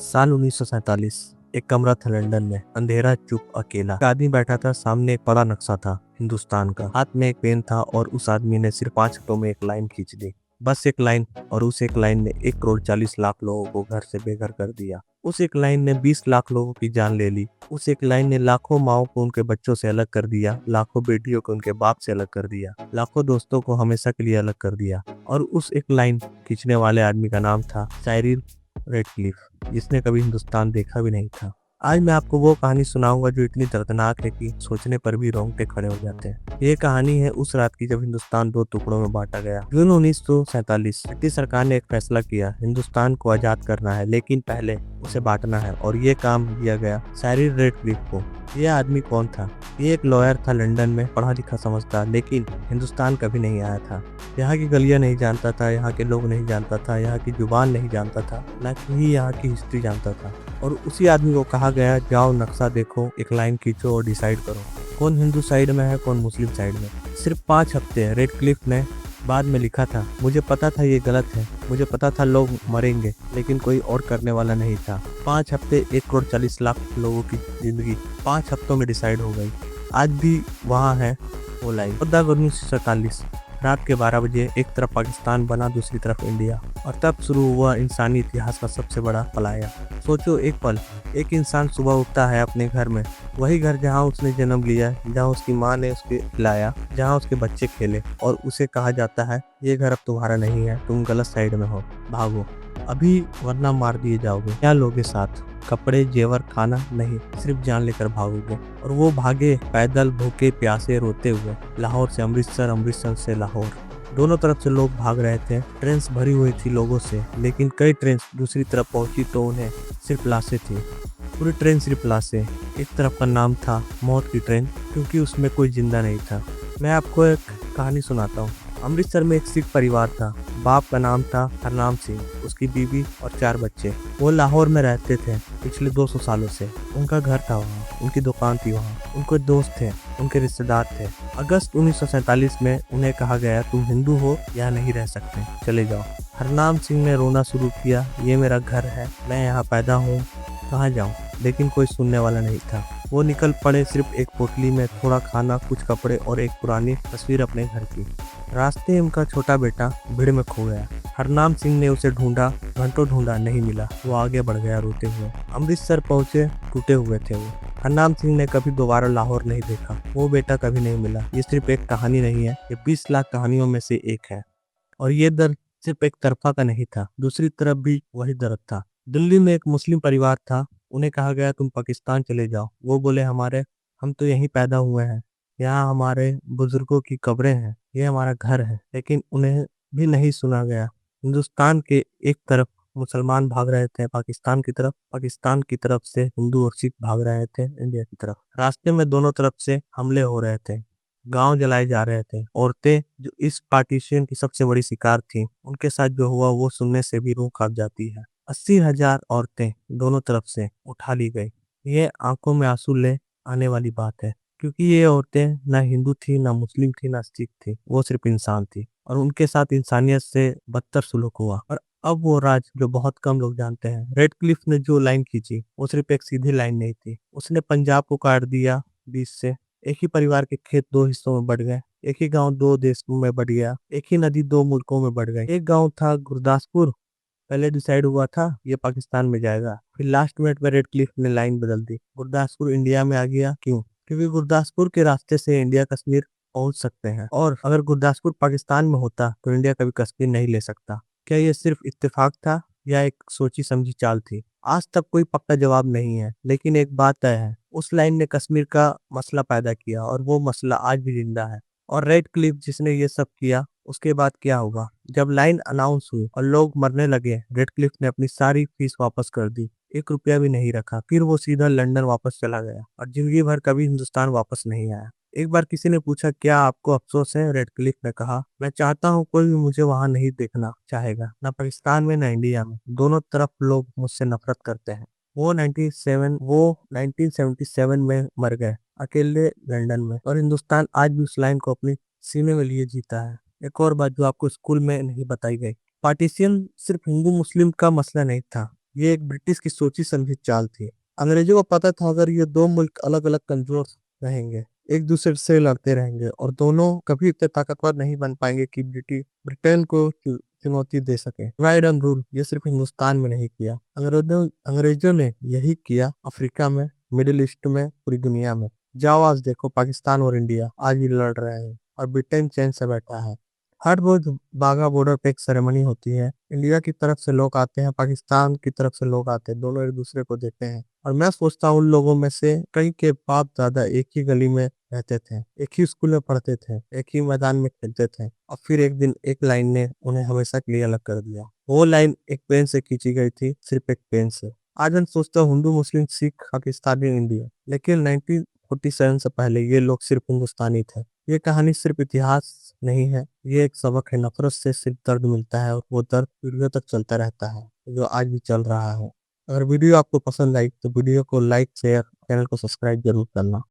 साल 1947। एक कमरा था लंदन में, अंधेरा, चुप, अकेला। एक आदमी बैठा था, सामने एक बड़ा नक्शा था हिंदुस्तान का। हाथ में एक पेन था और उस आदमी ने सिर्फ 5 हफ्तों में एक लाइन खींच दी। बस एक लाइन, और उस एक लाइन ने 1 करोड़ 40 लाख लोगों को घर से बेघर कर दिया। उस एक लाइन ने 20 लाख लोगों की जान ले ली। उस एक लाइन ने लाखों माओ को उनके बच्चों से अलग कर दिया, लाखों बेटियों को उनके बाप से अलग कर दिया, लाखों दोस्तों को हमेशा के लिए अलग कर दिया। और उस एक लाइन खींचने वाले आदमी का नाम था साइरिल रेडक्लिफ, जिसने कभी हिंदुस्तान देखा भी नहीं था। आज मैं आपको वो कहानी सुनाऊंगा जो इतनी दर्दनाक है कि सोचने पर भी रोंगटे खड़े हो जाते हैं। ये कहानी है उस रात की जब हिंदुस्तान 2 टुकड़ों में बांटा गया। जून 1947। ब्रिटिश सरकार ने एक फैसला किया, हिंदुस्तान को आजाद करना है, लेकिन पहले उसे बांटना है, और ये काम दिया गया साइरिल रेडक्लिफ को। ये आदमी कौन था? ये एक लॉयर था, लंदन में पढ़ा लिखा समझदार, लेकिन हिंदुस्तान कभी नहीं आया था। यहाँ की गलियां नहीं जानता था, यहाँ के लोग नहीं जानता था, यहाँ की जुबान नहीं जानता था, न ही यहाँ की हिस्ट्री जानता था। और उसी आदमी को कहा गया, जाओ नक्शा देखो, एक लाइन खींचो और डिसाइड करो कौन हिंदू साइड में है, कौन मुस्लिम साइड में। सिर्फ 5 हफ्ते। रेडक्लिफ ने बाद में लिखा था, मुझे पता था ये गलत है, मुझे पता था लोग मरेंगे, लेकिन कोई और करने वाला नहीं था। 5 हफ्ते, 1 करोड़ 40 लाख लोगों की जिंदगी 5 हफ्तों में डिसाइड हो गई। आज भी वहाँ है वो लाइन। 14 1947 रात के 12 बजे एक तरफ पाकिस्तान बना, दूसरी तरफ इंडिया, और तब शुरू हुआ इंसानी इतिहास का सबसे बड़ा पलायन। सोचो एक पल, एक इंसान सुबह उठता है अपने घर में, वही घर जहाँ उसने जन्म लिया, जहाँ उसकी माँ ने उसके खिलाया, जहाँ उसके बच्चे खेले, और उसे कहा जाता है ये घर अब तुम्हारा नहीं है, तुम गलत साइड में हो, भागो अभी वरना मार दिए जाओगे। क्या लोगे साथ? कपड़े, जेवर, खाना नहीं, सिर्फ जान लेकर भागोगे। और वो भागे पैदल, भूखे प्यासे, रोते हुए, लाहौर से अमृतसर, अमृतसर से लाहौर। दोनों तरफ से लोग भाग रहे थे। ट्रेन भरी हुई थी लोगों से, लेकिन कई ट्रेन दूसरी तरफ पहुंची तो उन्हें सिर्फ लाशें थी। पूरी ट्रेन सिर्फ लाशें। एक तरफ का नाम था मौत की ट्रेन, क्योंकि उसमें कोई जिंदा नहीं था। मैं आपको एक कहानी सुनाता हूँ। अमृतसर में एक सिख परिवार था। बाप का नाम था हरनाम सिंह, उसकी बीवी और 4 बच्चे। वो लाहौर में रहते थे पिछले 200 सालों से। उनका घर था वहाँ, उनकी दुकान थी वहाँ, उनके दोस्त थे, उनके रिश्तेदार थे। अगस्त 1947 में उन्हें कहा गया, तुम हिंदू हो, यहाँ नहीं रह सकते, चले जाओ। हरनाम सिंह ने रोना शुरू किया, ये मेरा घर है, मैं यहाँ पैदा हूँ, कहाँ जाऊँ? लेकिन कोई सुनने वाला नहीं था। वो निकल पड़े, सिर्फ एक पोटली में थोड़ा खाना, कुछ कपड़े और एक पुरानी तस्वीर अपने घर की। रास्ते में उनका छोटा बेटा भीड़ में खो गया। हरनाम सिंह ने उसे ढूंढा, घंटों ढूंढा, नहीं मिला। वो आगे बढ़ गया रोते हुए। अमृतसर पहुंचे, टूटे हुए थे वो। हरनाम सिंह ने कभी दोबारा लाहौर नहीं देखा। वो बेटा कभी नहीं मिला। ये सिर्फ एक कहानी नहीं है, ये 20 लाख कहानियों में से एक है। और ये दर्द सिर्फ एक तरफा का नहीं था, दूसरी तरफ भी वही दर्द था। दिल्ली में एक मुस्लिम परिवार था। उन्हें कहा गया, तुम पाकिस्तान चले जाओ। वो बोले, हम तो यहीं पैदा हुए हैं, यहाँ हमारे बुजुर्गों की कब्रें हैं, ये हमारा घर है। लेकिन उन्हें भी नहीं सुना गया। हिंदुस्तान के एक तरफ मुसलमान भाग रहे थे पाकिस्तान की तरफ, पाकिस्तान की तरफ से हिंदू और सिख भाग रहे थे इंडिया की तरफ। रास्ते में दोनों तरफ से हमले हो रहे थे, गांव जलाए जा रहे थे। औरतें, जो इस पार्टीशन की सबसे बड़ी शिकार थी, उनके साथ जो हुआ वो सुनने से भी रूह कांप जाती है। 80,000 औरतें दोनों तरफ से उठा ली गई। ये आंखों में आंसू ले आने वाली बात है, क्योंकि ये औरतें ना हिंदू थी, ना मुस्लिम थी, ना सिख थी, वो सिर्फ इंसान थी, और उनके साथ इंसानियत से बदतर सुलूक हुआ। और अब वो राज जो बहुत कम लोग जानते हैं। रेडक्लिफ ने जो लाइन खींची वो सिर्फ एक सीधी लाइन नहीं थी, उसने पंजाब को काट दिया 20 से। एक ही परिवार के खेत 2 हिस्सों में बढ़ गए, एक ही गांव 2 देशों में बढ़ गया, एक ही नदी 2 मुल्कों में बढ़ गई। एक गांव था गुरदासपुर, पहले डिसाइड हुआ था ये पाकिस्तान में जाएगा, फिर लास्ट मिनट में रेडक्लिफ ने लाइन बदल दी, गुरदासपुर इंडिया में आ गया। क्यों? क्योंकि गुरदासपुर के रास्ते से इंडिया कश्मीर पहुंच सकते हैं, और अगर गुरदासपुर पाकिस्तान में होता तो इंडिया कभी कश्मीर नहीं ले सकता। क्या ये सिर्फ इत्तेफाक था या एक सोची समझी चाल थी? आज तक कोई पक्का जवाब नहीं है, लेकिन एक बात तय है, उस लाइन ने कश्मीर का मसला पैदा किया, और वो मसला आज भी जिंदा है। और रेड क्लिफ जिसने ये सब किया, उसके बाद क्या हुआ? जब लाइन अनाउंस हुई और लोग मरने लगे, रेड क्लिफ ने अपनी सारी फीस वापस कर दी, 1 रुपया भी नहीं रखा। फिर वो सीधा लंदन वापस चला गया, और जिंदगी भर कभी हिंदुस्तान वापस नहीं आया। एक बार किसी ने पूछा, क्या आपको अफसोस है? रेड क्लिफ ने कहा, मैं चाहता हूँ कोई भी मुझे वहां नहीं देखना चाहेगा, ना पाकिस्तान में ना इंडिया में। दोनों तरफ लोग मुझसे नफरत करते हैं। वो 1977 में मर गए, अकेले लंदन में, और हिंदुस्तान आज भी उस लाइन को अपनी सीने में लिए जीता है। एक और बात जो आपको स्कूल में नहीं बताई गई, पार्टीशन सिर्फ हिंदू मुस्लिम का मसला नहीं था, ये एक ब्रिटिश की सोची समझी चाल थी। अंग्रेजों को पता था अगर ये दो मुल्क अलग अलग कमजोर रहेंगे, एक दूसरे से लड़ते रहेंगे और दोनों कभी इतने ताकतवर नहीं बन पाएंगे कि ब्रिटेन को चुनौती दे सके। डिवाइड एंड रूल ये सिर्फ हिंदुस्तान में नहीं किया, अंग्रेजों ने यही किया अफ्रीका में, मिडिल ईस्ट में, पूरी दुनिया में। जाओ आज देखो, पाकिस्तान और इंडिया आज भी लड़ रहे हैं और ब्रिटेन चैन से बैठा है। हर रोज बाघा बॉर्डर पे एक सेरेमनी होती है, इंडिया की तरफ से लोग आते हैं, पाकिस्तान की तरफ से लोग आते हैं, दोनों एक दूसरे को देखते हैं। और मैं सोचता हूँ उन लोगों में से कई के बाप दादा एक ही गली में रहते थे, एक ही स्कूल में पढ़ते थे, एक ही मैदान में खेलते थे, और फिर एक दिन एक लाइन ने उन्हें हमेशा के लिए अलग कर दिया। वो लाइन एक पेन से खींची गई थी, सिर्फ एक पेन से। आज हम सोचते हैं हिंदू, मुस्लिम, सिख, पाकिस्तानी, इंडिया, लेकिन 1947 से पहले ये लोग सिर्फ हिंदुस्तानी थे। ये कहानी सिर्फ इतिहास नहीं है, ये एक सबक है। नफरत से सिर्फ दर्द मिलता है और वो दर्द पीढ़ियों तक चलता रहता है, जो आज भी चल रहा है। अगर वीडियो आपको पसंद आई तो वीडियो को लाइक, शेयर, चैनल को सब्सक्राइब जरूर करना।